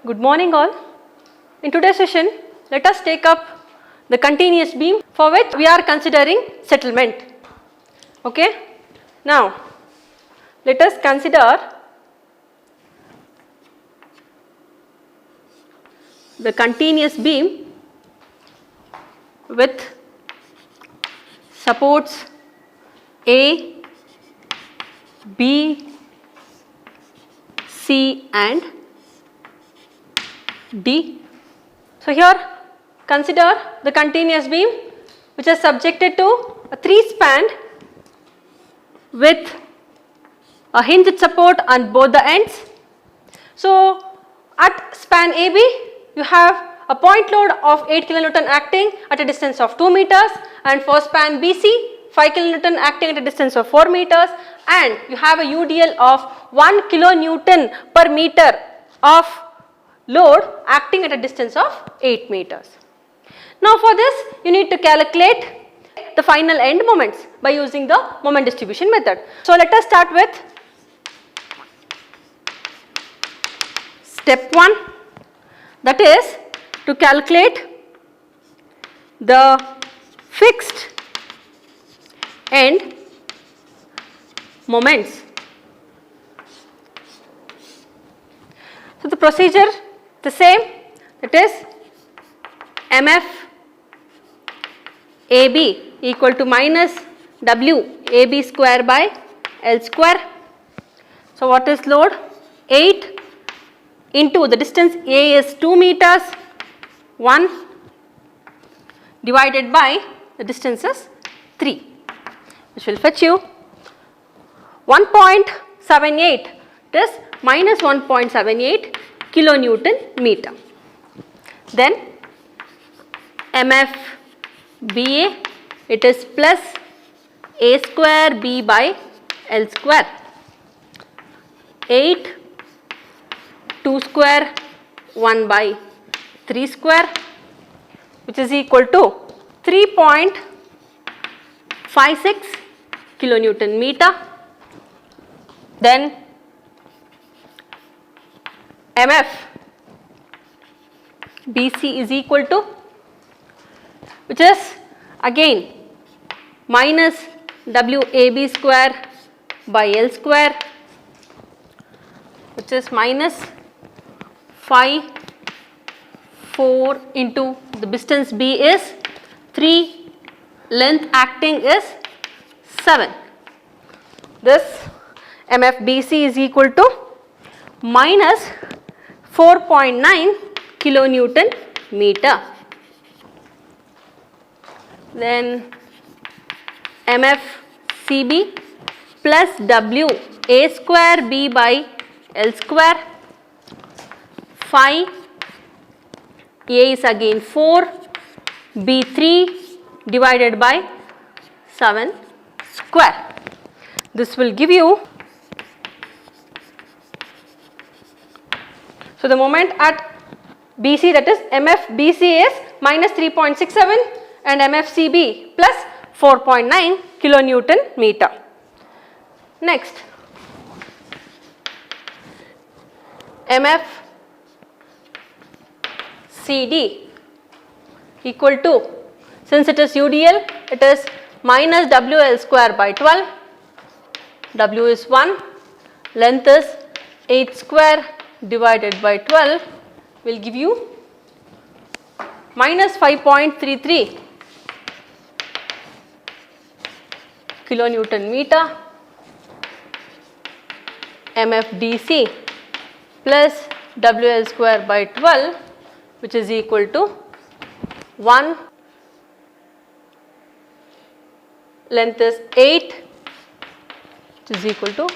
Good morning all. In today's session, let us take up the continuous beam for which we are considering settlement. Okay. Now, let us consider the continuous beam with supports A, B, C and D. So, here consider the continuous beam which is subjected to a 3-span with a hinged support on both the ends. So, at span AB you have a point load of 8 kN acting at a distance of 2 meters, and for span BC 5 kN acting at a distance of 4 meters, and you have a UDL of 1 kilonewton per meter of load acting at a distance of 8 meters. Now, for this you need to calculate the final end moments by using the moment distribution method. So, let us start with step 1, that is to calculate the fixed end moments. So, the procedure the same, that is MF AB equal to minus W AB square by L square. So, what is load? 8 into the distance A is 2 meters, 1 divided by the distance is 3, which will fetch you 1.78, it is minus 1.78 kilonewton meter. Then MF BA, it is plus A square B by L square, 8 2 square 1 by 3 square, which is equal to 3.56 kilonewton meter. Then MF BC is equal to, which is again minus WAB square by L square, which is minus 5, 4 into the distance B is 3, length acting is 7. This MFBC is equal to minus 4.9 kilonewton meter. Then MFCB plus W A square B by L square, 5, A is again 4, B 3 divided by 7 square. This will give you, so the moment at BC, that is MFBC is minus 3.67 and MFCB plus 4.9 kilonewton meter. Next, MFCD equal to, since it is UDL, it is minus WL square by 12, W is 1, length is 8 square divided by 12 will give you minus 5.33 kilonewton meter. MFDC plus WL square by 12, which is equal to 1, length is 8, which is equal to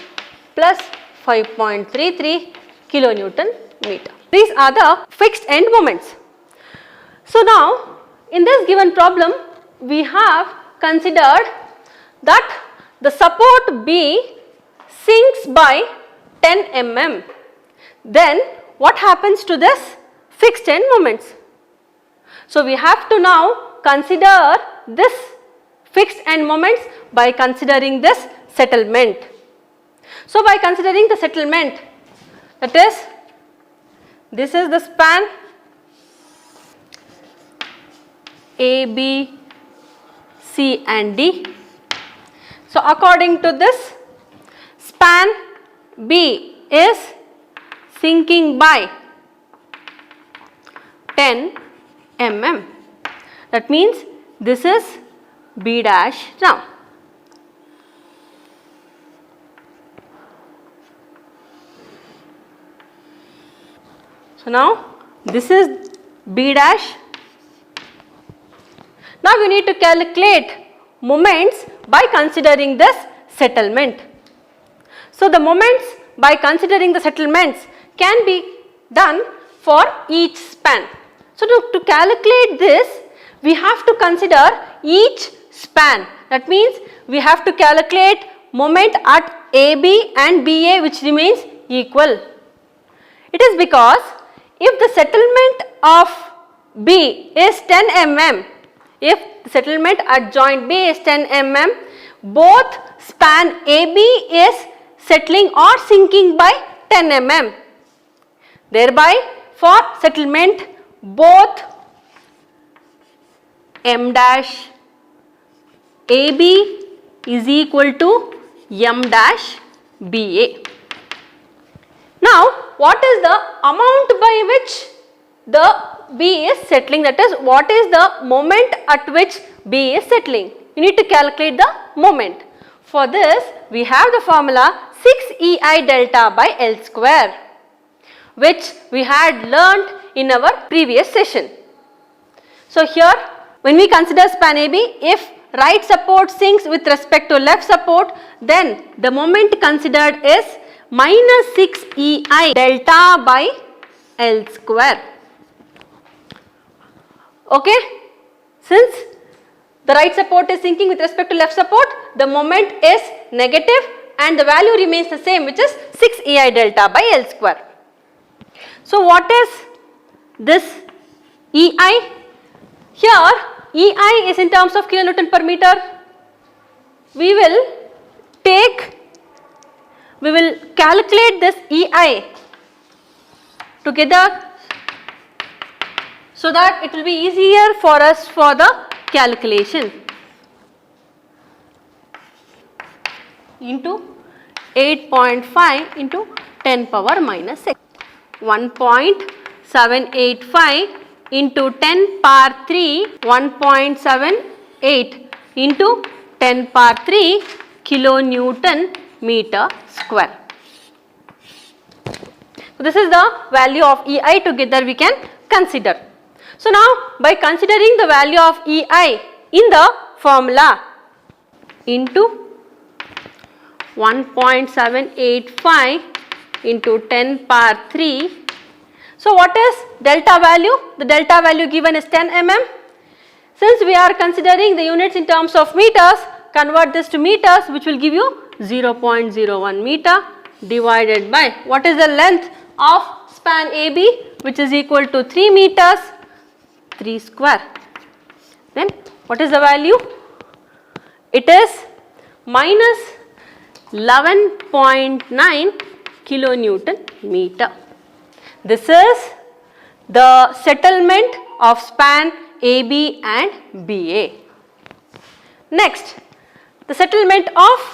plus 5.33 kilonewton meter. These are the fixed end moments. So, now in this given problem we have considered that the support B sinks by 10 mm. Then what happens to this fixed end moments? So, we have to now consider this fixed end moments by considering this settlement. So, by considering the settlement, that is This is the span A, B, C and D. So according to this, span B is sinking by 10 mm. That means this is B dash now. So now this is B dash. Now we need to calculate moments by considering this settlement. So the moments by considering the settlements can be done for each span. So to calculate this, we have to consider each span. That means we have to calculate moment at AB and BA which remains equal. It is because if the settlement of B is 10 mm, if the settlement at joint B is 10 mm, both span AB is settling or sinking by 10 mm. Thereby, for settlement, both M dash AB is equal to M dash BA. Now, what is the amount by which the B is settling, that is what is the moment at which B is settling? You need to calculate the moment. For this, we have the formula 6EI delta by L square, which we had learnt in our previous session. So here, when we consider span AB, if right support sinks with respect to left support, then the moment considered is minus 6EI delta by L square. Okay, since the right support is sinking with respect to left support, the moment is negative and the value remains the same, which is 6 EI delta by L square. So what is this EI? Here EI is in terms of kilonewton per meter. We will calculate this EI together so that it will be easier for us for the calculation. Into 8.5 into 10 power minus 6. 1.785 into 10 power 3, 1.78 into 10 power 3 kilonewton meter square. So this is the value of EI, together we can consider. So now by considering the value of EI in the formula into 1.785 into 10 power 3. So what is delta value? The delta value given is 10 mm. Since we are considering the units in terms of meters, convert this to meters, which will give you 0.01 meter divided by what is the length of span AB, which is equal to 3 meters, 3 square. Then what is the value? It is minus 11.9 kilonewton meter. This is the settlement of span AB and BA. Next, the settlement of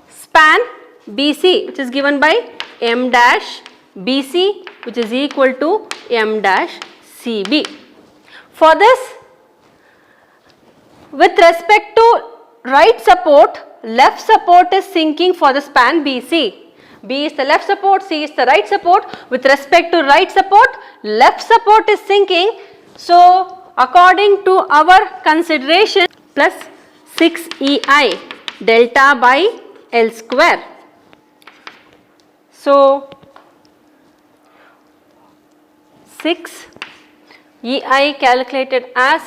span BC, which is given by M dash BC, which is equal to M dash CB. For this, with respect to right support, left support is sinking for the span BC. B is the left support, C is the right support. With respect to right support, left support is sinking. So according to our consideration, plus 6 EI delta by L square. So 6 EI calculated as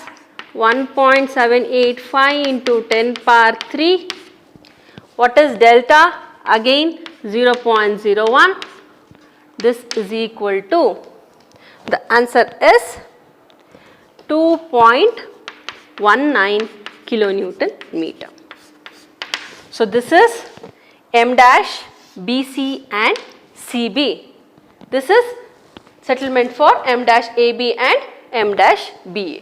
1.785 into 10 power 3. What is delta? Again 0.01. This is equal to The answer is 2.19 kilonewton meter. So this is M dash, BC and CB. This is settlement for M dash AB and M dash BA.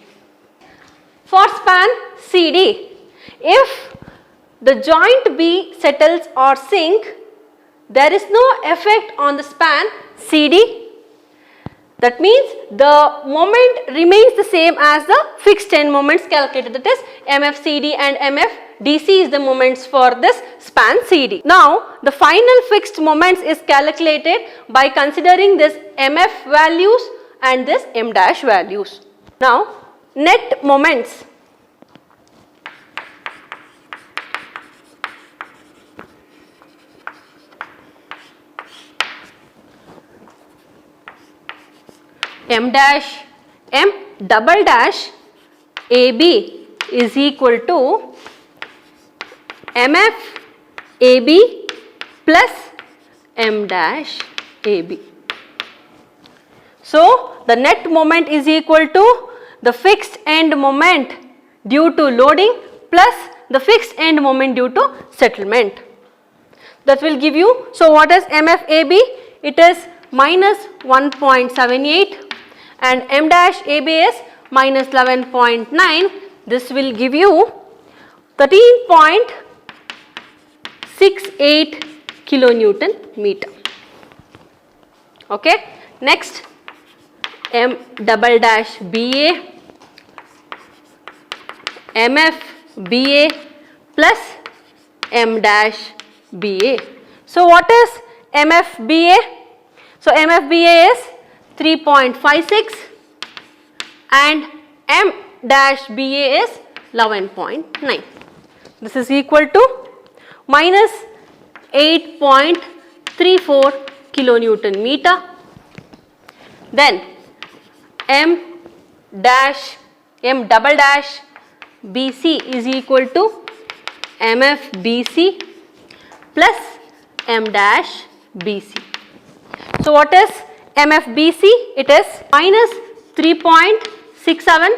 For span CD, if the joint B settles or sink, there is no effect on the span CD. That means the moment remains the same as the fixed end moments calculated, that is MFCD and MFDC is the moments for this span CD. Now the final fixed moments is calculated by considering this MF values and this M dash values. Now net moments. M dash M double dash AB is equal to MF AB plus M dash AB. So the net moment is equal to the fixed end moment due to loading plus the fixed end moment due to settlement. That will give you, so what is MFAB? It is minus 1.78 and M dash AB is minus 11.9. This will give you 13.68 kilonewton meter. Okay. Next, M double dash BA, MF BA plus M dash BA. So what is MF BA? So MF BA is 3.56 and M dash BA is 11.9. This is equal to minus 8.34 kilonewton meter. Then M double dash BC is equal to MF BC plus M dash BC. So what is MFBC? It is minus 3.67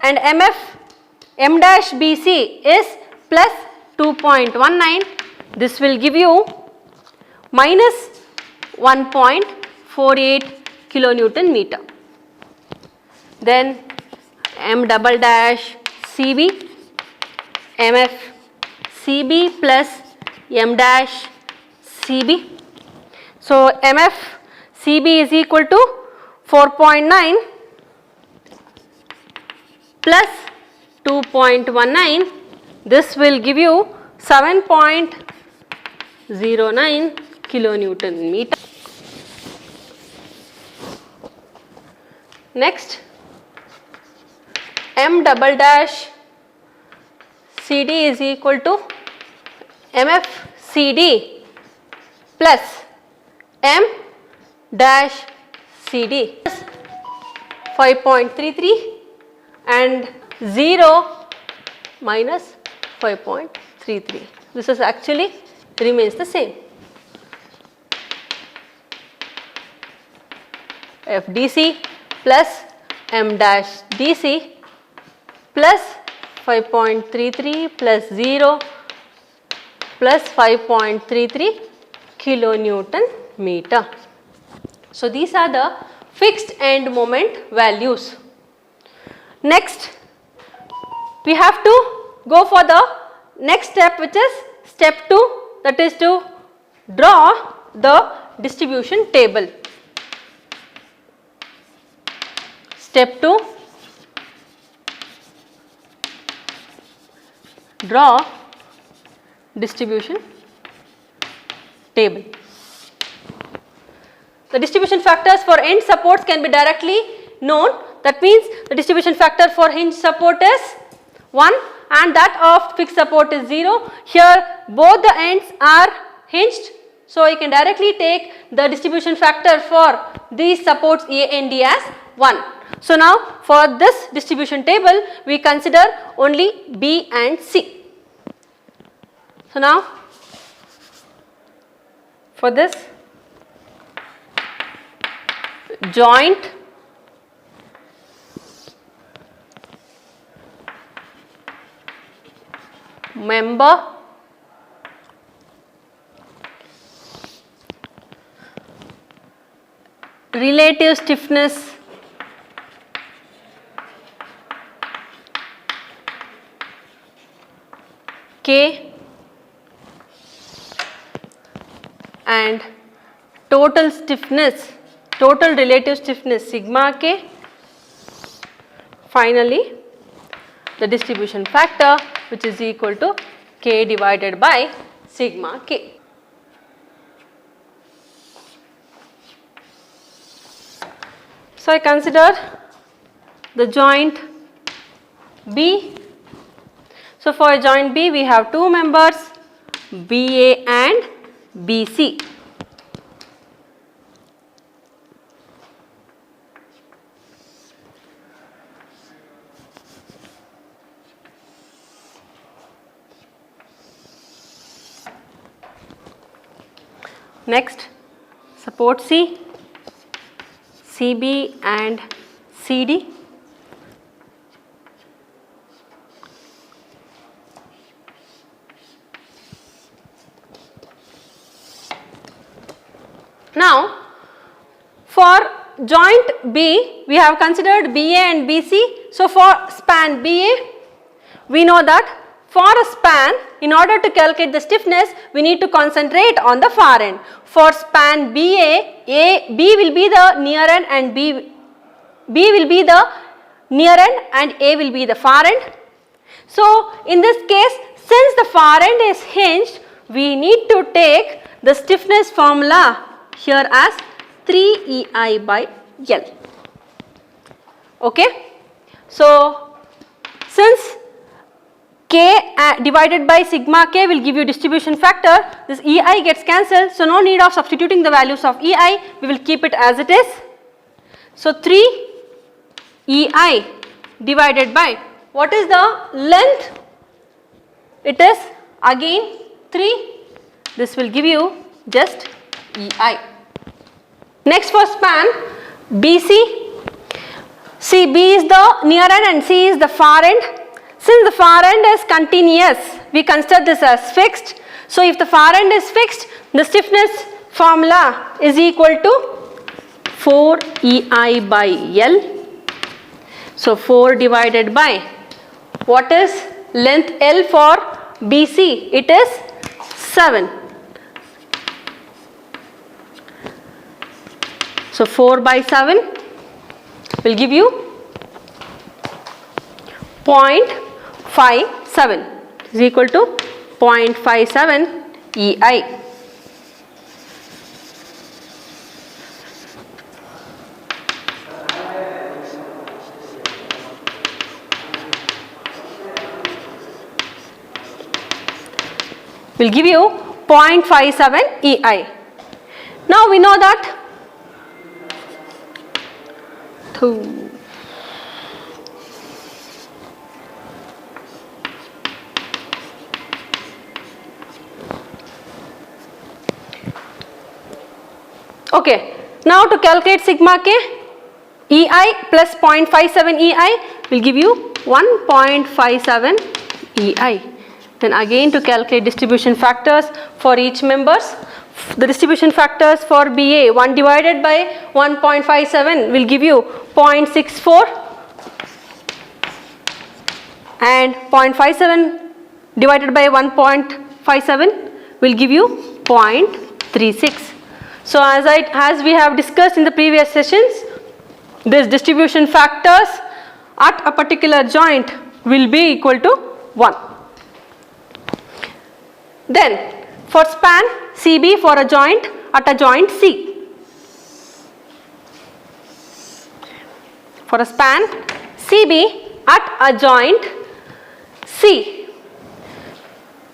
and M dash BC is plus 2.19. This will give you minus 1.48 kilonewton meter. Then M double dash CB, MF CB plus M dash CB. So MF CB is equal to 4.9 plus 2.19. This will give you 7.09 kilonewton meter. Next, M double dash CD is equal to MF CD plus M dash CD 5.33 and 0 minus 5.33. This is actually remains the same. FDC plus M dash DC plus 5.33 plus 0 plus 5.33 kilonewton meter. So these are the fixed end moment values. Next, we have to go for the next step, which is step 2, that is to draw the distribution table. Step 2, draw distribution table. The distribution factors for end supports can be directly known. That means the distribution factor for hinge support is 1 and that of fixed support is 0. Here both the ends are hinged. So you can directly take the distribution factor for these supports A and D as 1. So now for this distribution table we consider only B and C. So now for this joint member relative stiffness K and total relative stiffness sigma K. Finally, the distribution factor, which is equal to K divided by sigma K. So I consider the joint B. So for a joint B, we have two members, BA and BC. Next, support C, CB and CD. Now, for joint B, we have considered BA and BC. So, for span BA, we know that for a span, in order to calculate the stiffness, we need to concentrate on the far end. For span BA, B will be the near end and B will be the near end and A will be the far end. So, in this case, since the far end is hinged, we need to take the stiffness formula here as 3EI by L. Okay. So, since K divided by sigma K will give you distribution factor, this EI gets cancelled, so no need of substituting the values of EI, we will keep it as it is. So 3 EI divided by, what is the length? It is again 3, this will give you just EI. Next for span BC, see B is the near end and C is the far end. Since the far end is continuous, we consider this as fixed. So if the far end is fixed, the stiffness formula is equal to 4 EI by L. So 4 divided by, what is length L for BC? It is 7. So 4 by 7 will give you 0.57 is equal to 0.57 EI. Will give you 0.57 EI. Now we know that okay, now to calculate sigma K, EI plus 0.57 EI will give you 1.57 EI. Then again to calculate distribution factors for each members, the distribution factors for BA 1 divided by 1.57 will give you 0.64 and 0.57 divided by 1.57 will give you 0.36. So as we have discussed in the previous sessions, this distribution factors at a particular joint will be equal to 1. Then for span CB for a joint at a joint C. For a span CB at a joint C.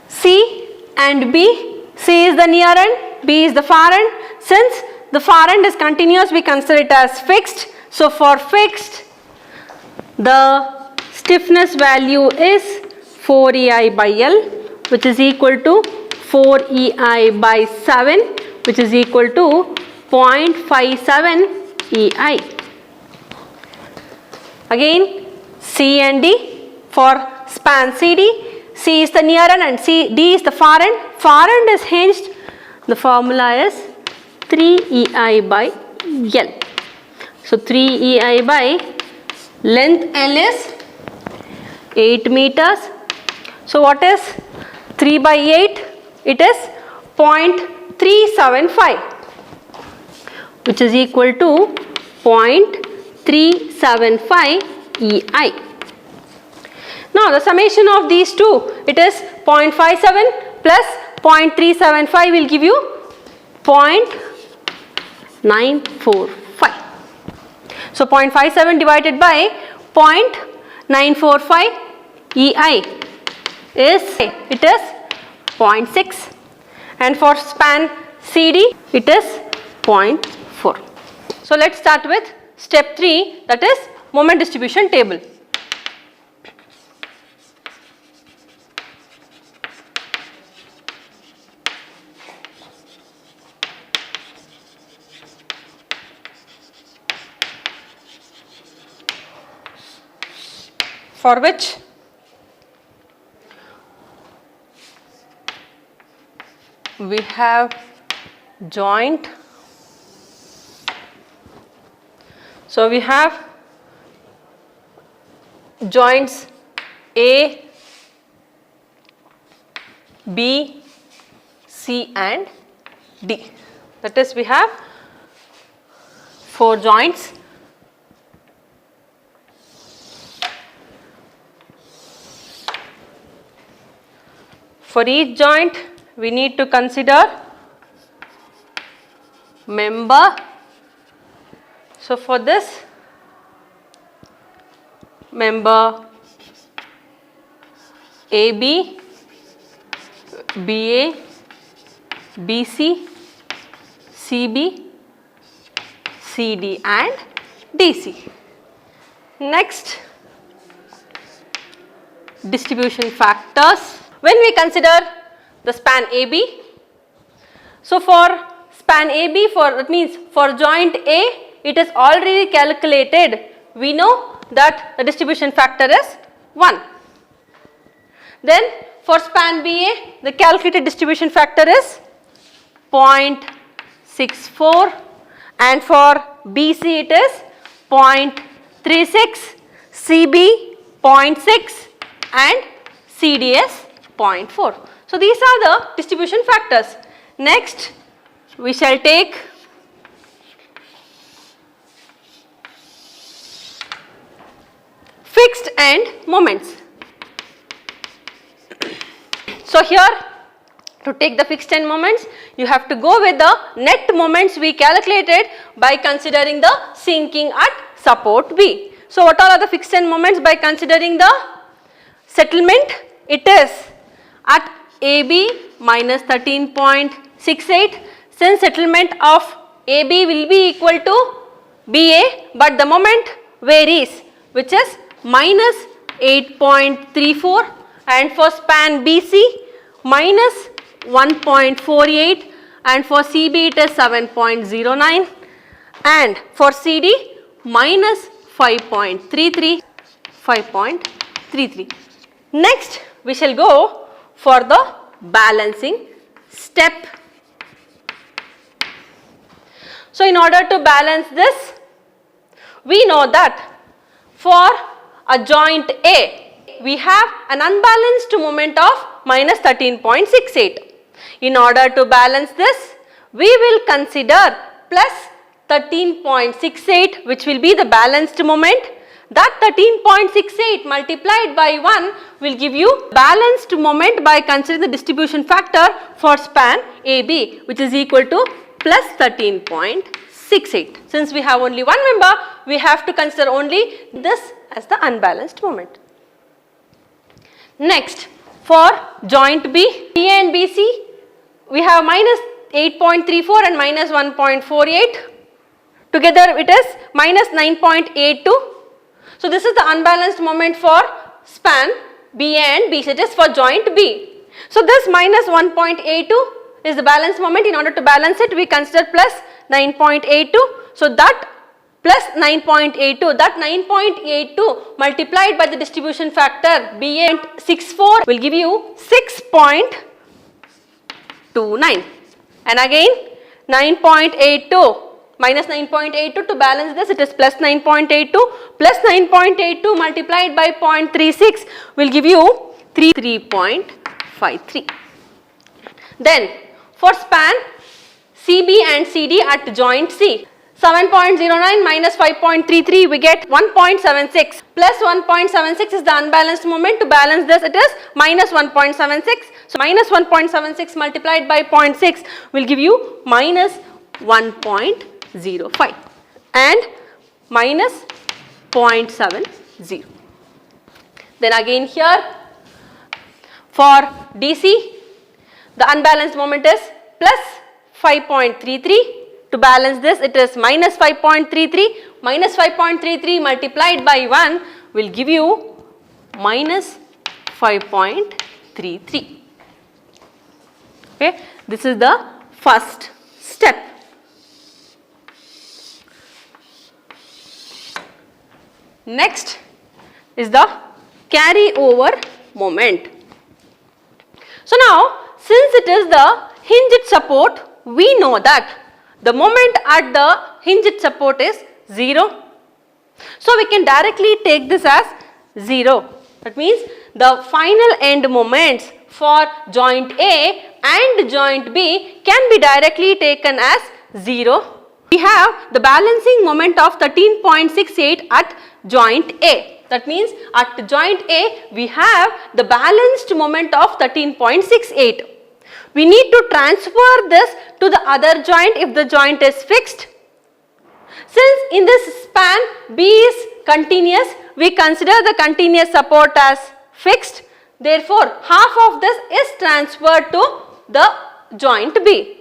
C and B, C is the near end, B is the far end. Since the far end is continuous, we consider it as fixed. So for fixed, the stiffness value is 4 EI by L, which is equal to 4 EI by 7, which is equal to 0.57 EI. Again C and D for span CD. C is the near end and D is the far end. Far end is hinged. The formula is 3EI by L. So 3EI by length L is 8 meters. So what is 3 by 8? It is 0.375, which is equal to 0.375 EI. Now the summation of these two, it is 0.57 plus 0.375 will give you 0.945. So 0.57 divided by 0.945 EI is 0.6, and for span CD it is 0.4. So let's start with step 3, that is moment distribution table. For which we have joint. So we have joints A, B, C and D. That is, we have 4 joints. For each joint we need to consider member. So for this, member AB, BA, BC, CB, CD and DC. Next, distribution factors. When we consider the span AB, so for span AB, that means for joint A, it is already calculated. We know that the distribution factor is 1. Then for span BA, the calculated distribution factor is 0.64, and for BC it is 0.36, CB 0.6 and CD is 0.4. So these are the distribution factors. Next, we shall take fixed end moments. So here, to take the fixed end moments, you have to go with the net moments we calculated by considering the sinking at support B. So what all are the fixed end moments by considering the settlement? It is at AB minus 13.68, since settlement of AB will be equal to BA, but the moment varies, which is minus 8.34, and for span BC minus 1.48, and for CB it is 7.09, and for CD minus 5.33, 5.33. Next, we shall go for the balancing step. So in order to balance this, we know that for a joint A, we have an unbalanced moment of minus 13.68. In order to balance this, we will consider plus 13.68, which will be the balanced moment. That 13.68 multiplied by 1 will give you balanced moment by considering the distribution factor for span AB, which is equal to plus 13.68. Since we have only one member, we have to consider only this as the unbalanced moment. Next, for joint B, BA and BC, we have minus 8.34 and minus 1.48. Together it is minus 9.82. So this is the unbalanced moment for span BA and BC, it is for joint B. So this minus 1.82 is the balanced moment. In order to balance it, we consider plus 9.82. So that plus 9.82. That 9.82 multiplied by the distribution factor BA.64 will give you 6.29. And again 9.82 minus 9.82, to balance this it is plus 9.82, plus 9.82 multiplied by 0.36 will give you 3.53. Then for span CB and CD at joint C, 7.09 minus 5.33 we get 1.76, plus 1.76 is the unbalanced moment. To balance this it is minus 1.76. So minus 1.76 multiplied by 0.6 will give you minus 1.05 and minus 0.70. Then again here for DC the unbalanced moment is plus 5.33. To balance this it is minus 5.33. Minus 5.33 multiplied by 1 will give you minus 5.33. Okay, this is the first step. Next is the carryover moment. So now since it is the hinged support, we know that the moment at the hinged support is 0. So we can directly take this as 0. That means the final end moments for joint A and joint B can be directly taken as 0. We have the balancing moment of 13.68 at joint A. That means at joint A we have the balanced moment of 13.68. We need to transfer this to the other joint if the joint is fixed. Since in this span B is continuous, we consider the continuous support as fixed. Therefore, half of this is transferred to the joint B.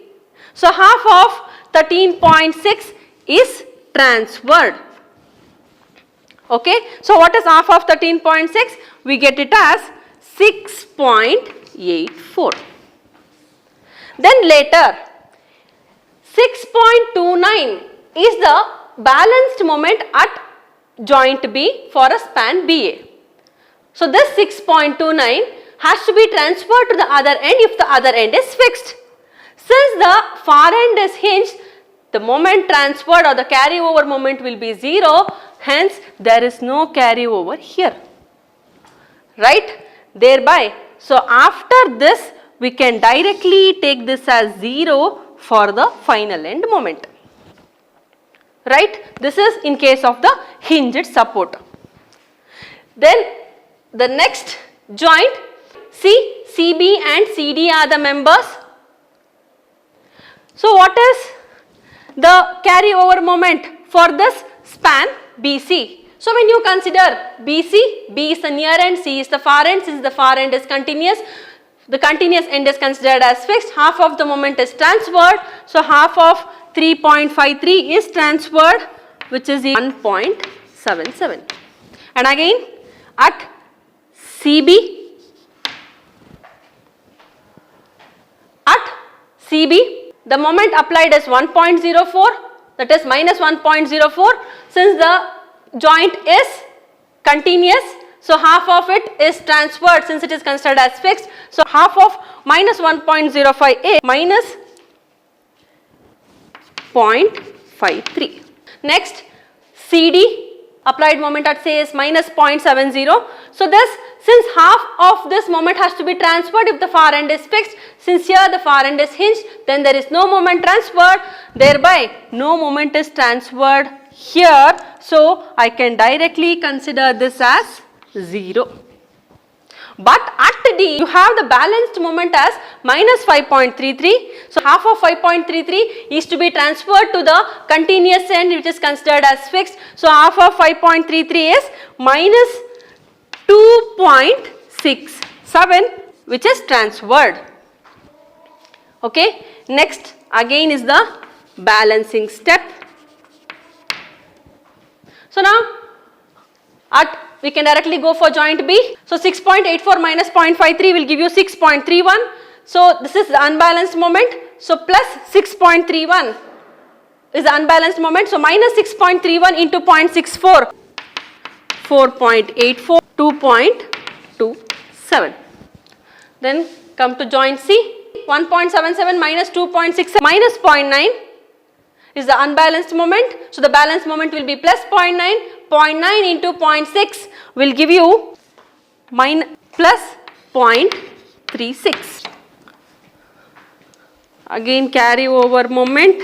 So, half of 13.6 is transferred. Okay. So, what is half of 13.6? We get it as 6.84. Then later 6.29 is the balanced moment at joint B for a span BA. So this 6.29 has to be transferred to the other end if the other end is fixed. Since the far end is hinged, the moment transferred or the carryover moment will be 0, hence there is no carryover here, right? Thereby, so after this we can directly take this as 0 for the final end moment, right? This is in case of the hinged support. Then the next joint, see, CB and CD are the members. So what is the carryover moment for this span BC? So when you consider BC, B is the near end, C is the far end. Since the far end is continuous, the continuous end is considered as fixed. Half of the moment is transferred. So half of 3.53 is transferred, which is 1.77. And again at CB, the moment applied is 1.04, that is minus 1.04. Since the joint is continuous, so half of it is transferred since it is considered as fixed. So half of minus 1.05 is minus 0.53. Next, CD applied moment at say is minus 0.70. So this, since half of this moment has to be transferred if the far end is fixed, since here the far end is hinged, then there is no moment transferred, thereby no moment is transferred here. So I can directly consider this as 0. But at D, you have the balanced moment as minus 5.33. So half of 5.33 is to be transferred to the continuous end which is considered as fixed. So half of 5.33 is minus 2.67 which is transferred. Okay. Next again is the balancing step. So now we can directly go for joint B. So 6.84 minus 0.53 will give you 6.31. So this is the unbalanced moment. So plus 6.31 is the unbalanced moment. So minus 6.31 into 0.64, 4.84, 2.27. Then come to joint C, 1.77 minus 2.67 minus 0.9 is the unbalanced moment. So the balanced moment will be plus 0.9, 0.9 into 0.6 will give you plus 0.36. Again carry over moment.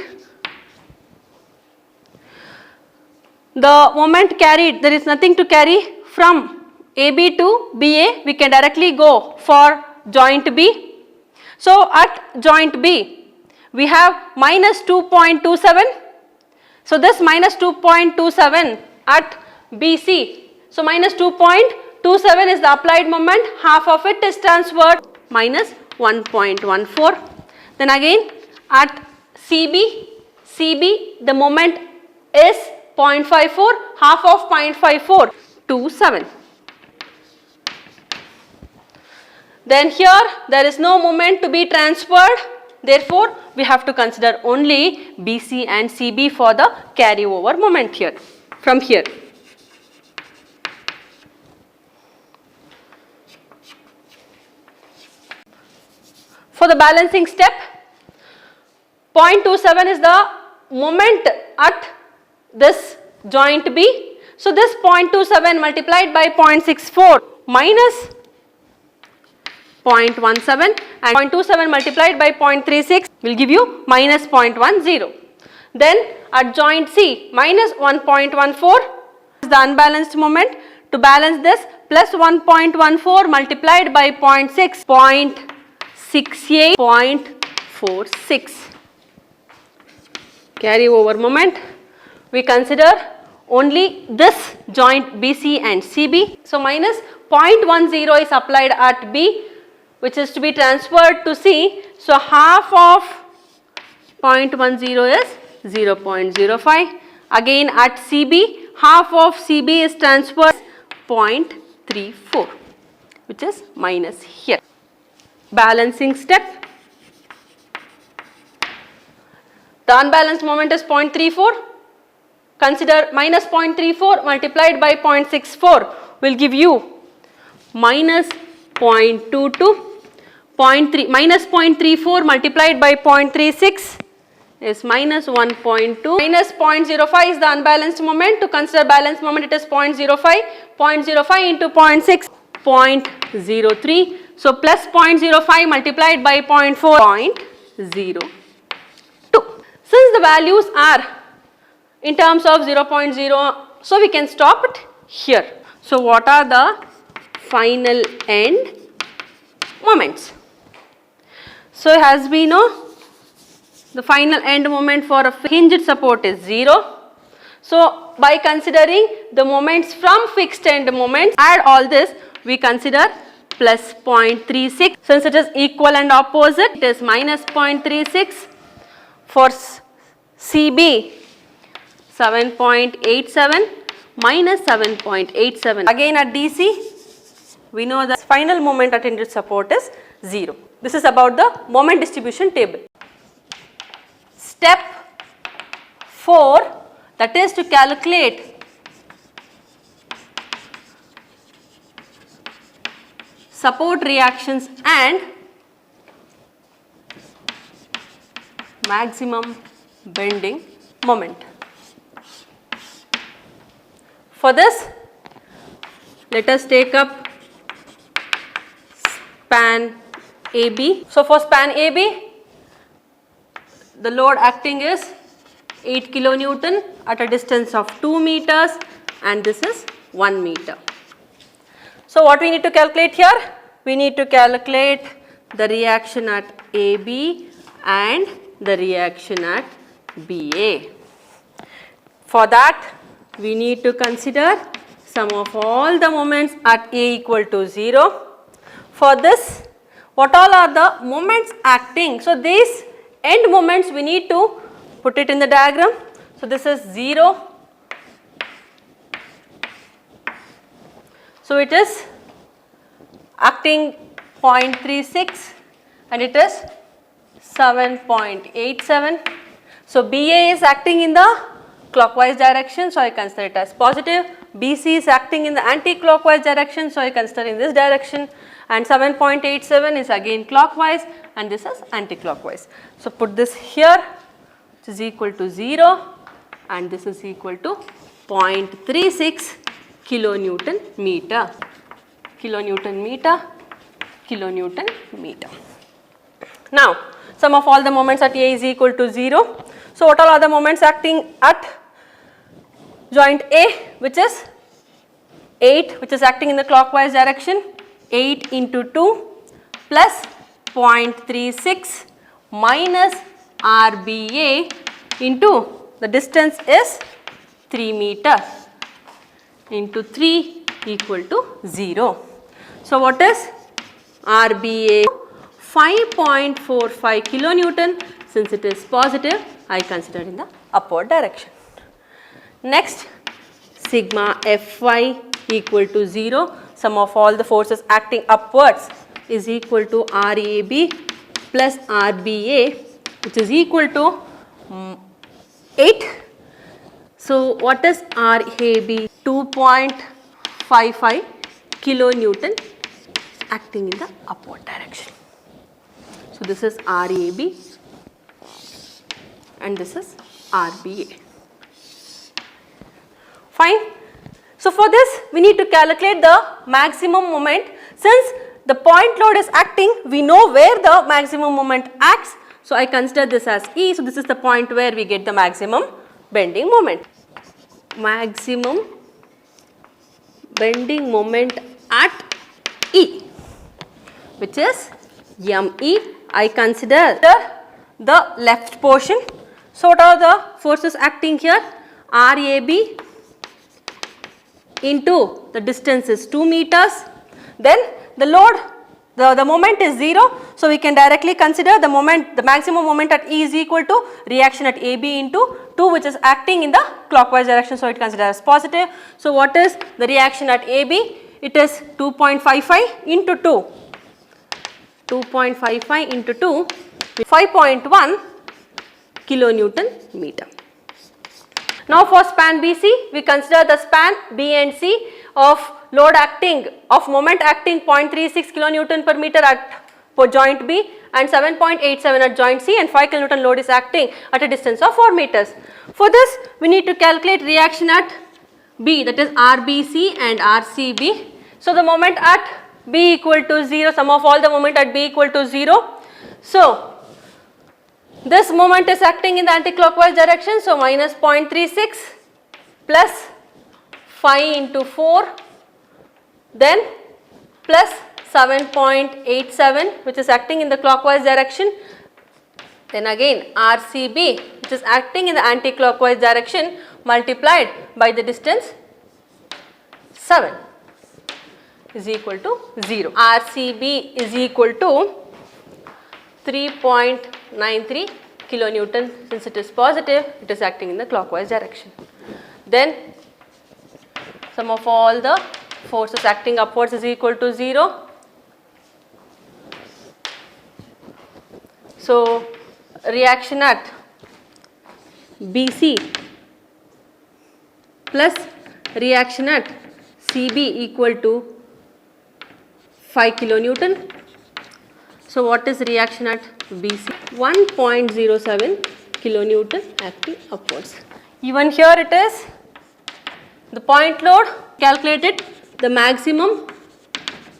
The moment carried, there is nothing to carry from AB to BA, we can directly go for joint B. So at joint B, we have minus 2.27. So this minus 2.27 at BC. So minus 2.27 is the applied moment, half of it is transferred, minus 1.14. Then again at CB, the moment is 0.54, half of 0.54, 27. Then here there is no moment to be transferred, therefore we have to consider only BC and CB for the carryover moment here, from here. For the balancing step, 0.27 is the moment at this joint B. So this 0.27 multiplied by 0.64 minus 0.17 and 0.27 multiplied by 0.36 will give you minus 0.10. Then at joint C, minus 1.14 is the unbalanced moment. To balance this, plus 1.14 multiplied by 0.6, 0.68, 0.46. Carry over moment. We consider only this joint BC and CB. So minus 0.10 is applied at B, which is to be transferred to C. So half of 0.10 is 0.05. Again at CB, half of CB is transferred 0.34, which is minus here. Balancing step. The unbalanced moment is 0.34. Consider minus 0.34 multiplied by 0.64 will give you minus 0.22. Minus 0.34 multiplied by 0.36 is minus 1.2. Minus 0.05 is the unbalanced moment. To consider balanced moment, it is 0.05. 0.05 into 0.6, 0.03. So plus 0.05 multiplied by 0.4, 0.02. Since the values are in terms of 0.0, so we can stop it here. So what are the final end moments? So as we know, the final end moment for a hinged support is 0. So by considering the moments from fixed end moments, add all this, we consider plus 0.36. Since it is equal and opposite, it is minus 0.36. For CB, 7.87 minus 7.87. Again at DC, we know the final moment at hinged support is 0. This is about the moment distribution table. Step 4, that is to calculate support reactions and maximum bending moment. For this, let us take up span AB. So for span AB, the load acting is 8 kilonewton at a distance of 2 meters and this is 1 meter. So what we need to calculate here? We need to calculate the reaction at AB and the reaction at BA. For that, we need to consider sum of all the moments at A equal to 0. For this, what all are the moments acting? So these end moments we need to put it in the diagram. So this is 0. So it is acting 0.36 and it is 7.87. So BA is acting in the clockwise direction, so I consider it as positive. BC is acting in the anti-clockwise direction, so I consider in this direction, and 7.87 is again clockwise and this is anti-clockwise. So put this here, which is equal to 0 and this is equal to 0.36 kilonewton meter, kilonewton meter, kilonewton meter. Now sum of all the moments at A is equal to 0. So what are the moments acting at joint A, which is 8, which is acting in the clockwise direction, 8 into 2 plus 0.36 minus RBA into the distance is 3 meter into 3 equal to 0. So what is RBA? 5.45 kilonewton. Since it is positive, I consider in the upward direction. Next, sigma Fy equal to 0. Sum of all the forces acting upwards is equal to RAB plus RBA, which is equal to 8. So what is RAB? 2.55 kilonewton acting in the upward direction. So this is RAB and this is RBA. Fine. So for this we need to calculate the maximum moment. Since the point load is acting, we know where the maximum moment acts. So I consider this as E. So this is the point where we get the maximum bending moment. Maximum bending moment at E, which is ME. I consider the left portion. So what are the forces acting here? RAB into the distance is 2 meters. Then the load, the moment is 0. So we can directly consider the moment, the maximum moment at E is equal to reaction at AB into 2, which is acting in the clockwise direction. So it considered as positive. So what is the reaction at AB? It is 2.55 into 2. 2.55 into 2, 5.1 kilonewton meter. Now for span BC, we consider the span B and C of load acting, of moment acting 0.36 kilonewton per meter at joint B and 7.87 at joint C, and 5 kilonewton load is acting at a distance of 4 meters. For this we need to calculate reaction at B, that is RBC and RCB. So the moment at B equal to 0, sum of all the moment at B equal to 0. So this moment is acting in the anti-clockwise direction, so minus 0.36 plus 5 into 4, then plus 7.87, which is acting in the clockwise direction, then again RCB, which is acting in the anti-clockwise direction, multiplied by the distance 7 is equal to 0. RCB is equal to 3.93 kilonewton. Since it is positive, it is acting in the clockwise direction. Then sum of all the forces acting upwards is equal to 0. So reaction at BC plus reaction at CB equal to 5 kilonewton. So what is reaction at BC? 1.07 kilonewton acting upwards. Even here it is the point load calculated, the maximum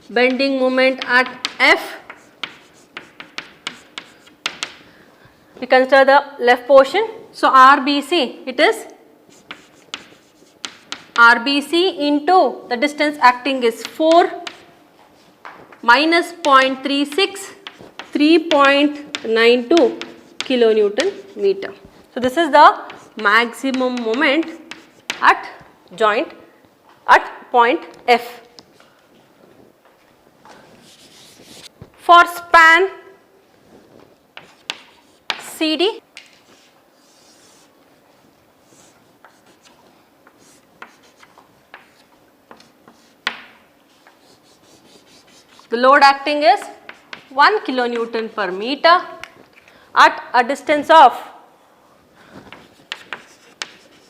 bending moment at F. We consider the left portion. So RBC, it is RBC into the distance acting is 4 minus 0.36, 3.92 kilonewton meter. So this is the maximum moment at joint at point F. For span CD, the load acting is 1 kilonewton per meter at a distance of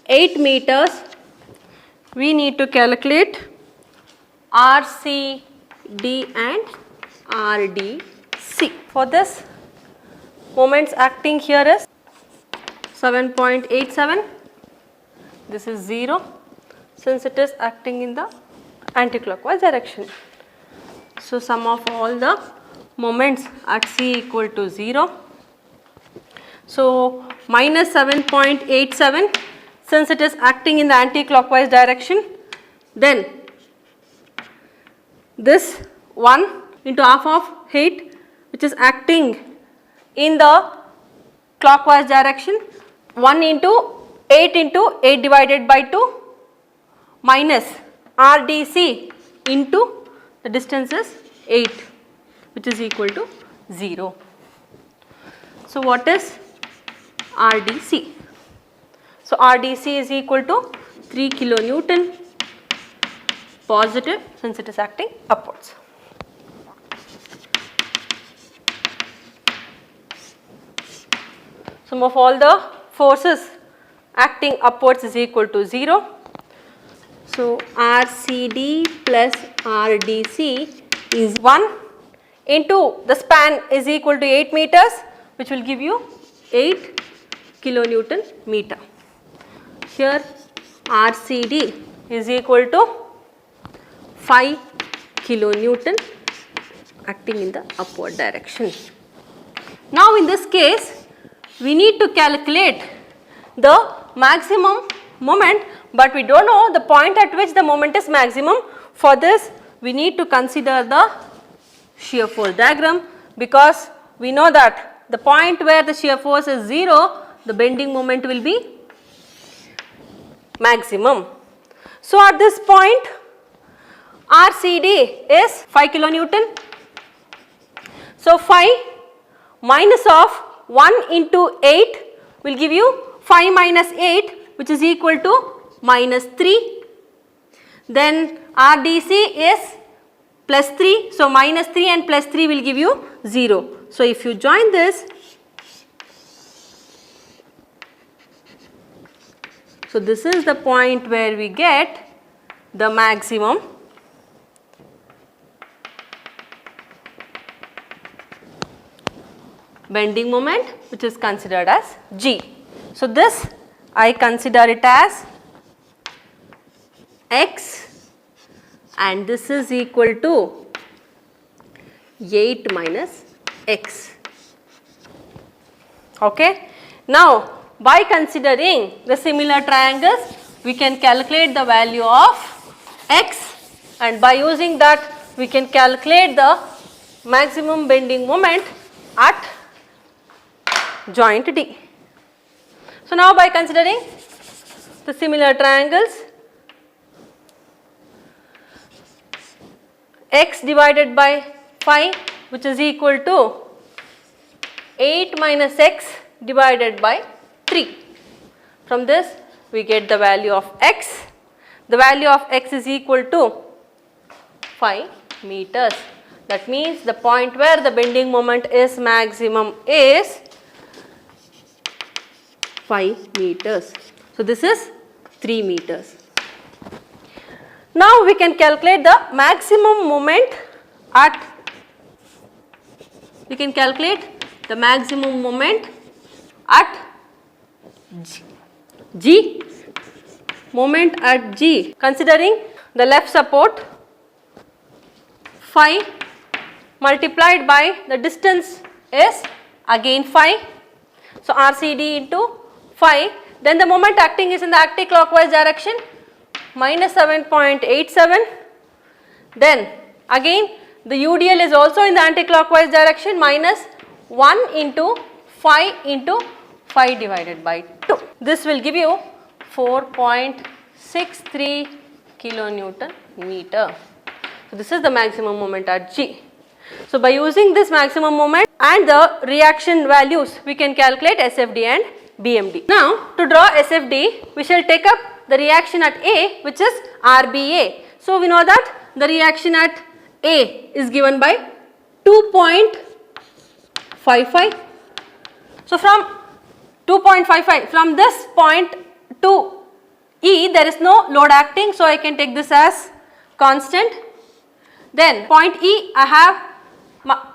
8 meters, we need to calculate RCD and RDC. For this, moments acting here is 7.87, this is 0 since it is acting in the anticlockwise direction. So sum of all the moments at C equal to 0. So minus 7.87 since it is acting in the anticlockwise direction, then this 1 into half of 8 which is acting in the clockwise direction, 1 into 8 divided by 2 minus RDC into the distance is 8 which is equal to 0. So what is RDC? So RDC is equal to 3 kilonewton positive since it is acting upwards. Sum of all the forces acting upwards is equal to 0. So RCD plus RDC is 1 into the span is equal to 8 meters, which will give you 8 kilonewton meter. Here RCD is equal to 5 kilonewton acting in the upward direction. Now in this case, we need to calculate the maximum moment, but we don't know the point at which the moment is maximum. For this, we need to consider the shear force diagram, because we know that the point where the shear force is 0, the bending moment will be maximum. So at this point, RCD is 5 kilonewton. So 5 minus of 1 into 8 will give you 5 minus 8, which is equal to minus 3. Then RDC is plus 3. So minus 3 and plus 3 will give you 0. So if you join this, so this is the point where we get the maximum bending moment, which is considered as G. So this I consider it as X, and this is equal to 8 minus X. Okay. Now by considering the similar triangles, we can calculate the value of X, and by using that we can calculate the maximum bending moment at joint D. So now by considering the similar triangles, X divided by 5, which is equal to 8 minus X divided by 3. From this we get the value of X. The value of X is equal to 5 meters. That means the point where the bending moment is maximum is 5 meters. So this is 3 meters. Now we can calculate the maximum moment at, we can calculate the maximum moment at G. Moment at G, considering the left support 5 multiplied by the distance is again 5. So RCD into 5, then the moment acting is in the anti-clockwise direction, minus 7.87. Then again the UDL is also in the anti-clockwise direction, minus 1 into 5 into 5 divided by 2. This will give you 4.63 kilonewton meter. So this is the maximum moment at G. So by using this maximum moment and the reaction values, we can calculate SFD and BMD. Now to draw SFD, we shall take up the reaction at A, which is RBA. So we know that the reaction at A is given by 2.55. So from 2.55, from this point to E, there is no load acting, so I can take this as constant. Then point E, I have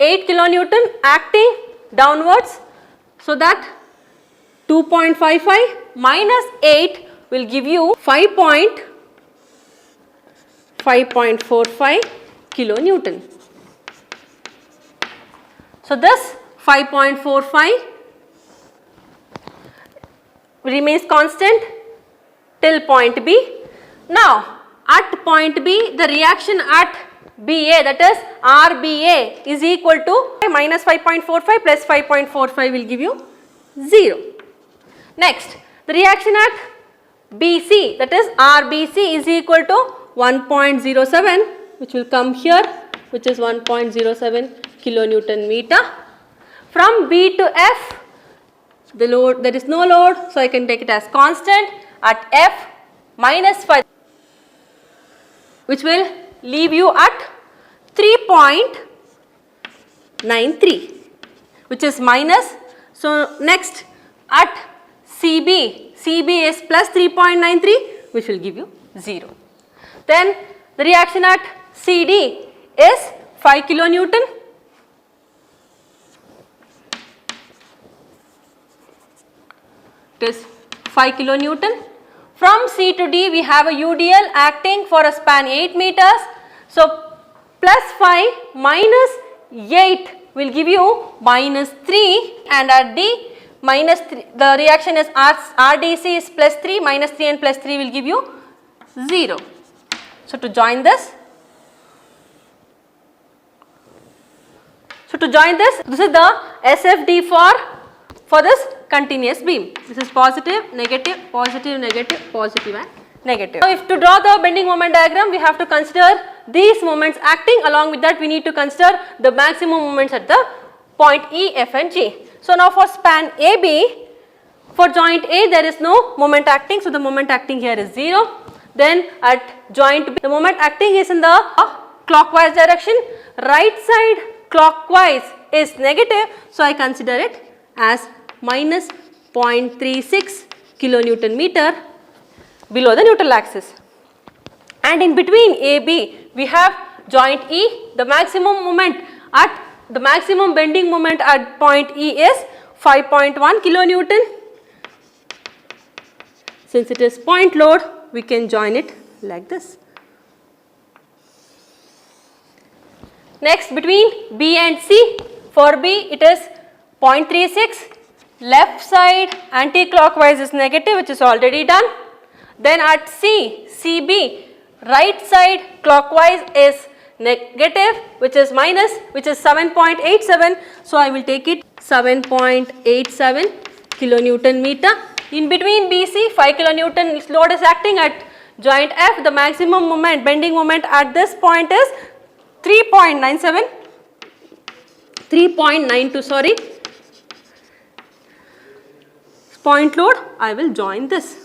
8 kilonewton acting downwards, so that 2.55 minus 8 will give you 5.45 kilonewton. So this 5.45 remains constant till point B. Now at point B, the reaction at BA, that is RBA, is equal to minus 5.45 plus 5.45 will give you 0. Next, the reaction at BC, that is RBC, is equal to 1.07, which will come here, which is 1.07 kilonewton meter. From B to F, the load, there is no load, so I can take it as constant. At F, minus 5, which will leave you at 3.93, which is minus. So next, at CB, CB is plus 3.93, which will give you 0. Then the reaction at CD is 5 kilonewton. It is 5 kilonewton. From C to D, we have a UDL acting for a span 8 meters. So plus 5 minus 8 will give you minus 3, and at D minus 3, the reaction is RDC is plus 3, minus 3 and plus 3 will give you 0. So to join this, this is the SFD for this continuous beam. This is positive, negative, positive, negative, positive and negative. Now if to draw the bending moment diagram, we have to consider these moments acting. Along with that, we need to consider the maximum moments at the point E, F and G. So now for span AB, for joint A there is no moment acting, so the moment acting here is 0. Then at joint B, the moment acting is in the clockwise direction, right side clockwise is negative, so I consider it as minus 0.36 kilonewton meter below the neutral axis. And in between AB, we have joint E. The maximum moment at the maximum bending moment at point E is 5.1 kilonewton. Since it is point load, we can join it like this. Next, between B and C, for B it is 0.36, left side anti-clockwise is negative, which is already done. Then at C, CB, right side clockwise is negative, which is minus, which is 7.87. So I will take it 7.87 kilonewton meter. In between BC, 5 kilonewton load is acting at joint F. The maximum moment, bending moment at this point is 3.92, sorry. Point load, I will join this.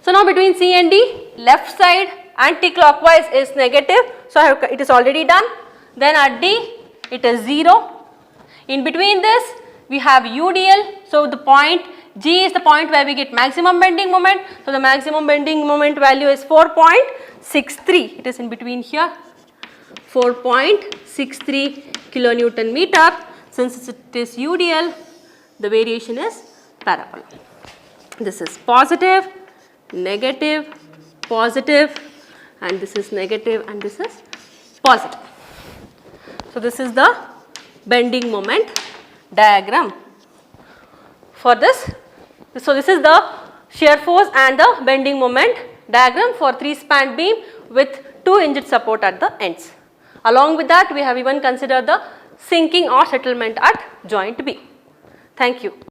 So now between C and D, left side anti-clockwise is negative, so it is already done. Then at D, it is 0. In between this, we have UDL, so the point G is the point where we get maximum bending moment. So the maximum bending moment value is 4.63. It is in between here, 4.63 kilonewton meter. Since it is UDL, the variation is parabola. This is positive, negative, positive, and this is negative, and this is positive. So this is the bending moment diagram for this. So this is the shear force and the bending moment diagram for 3-span beam with 2 inch support at the ends. Along with that, we have even considered the sinking or settlement at joint B. Thank you.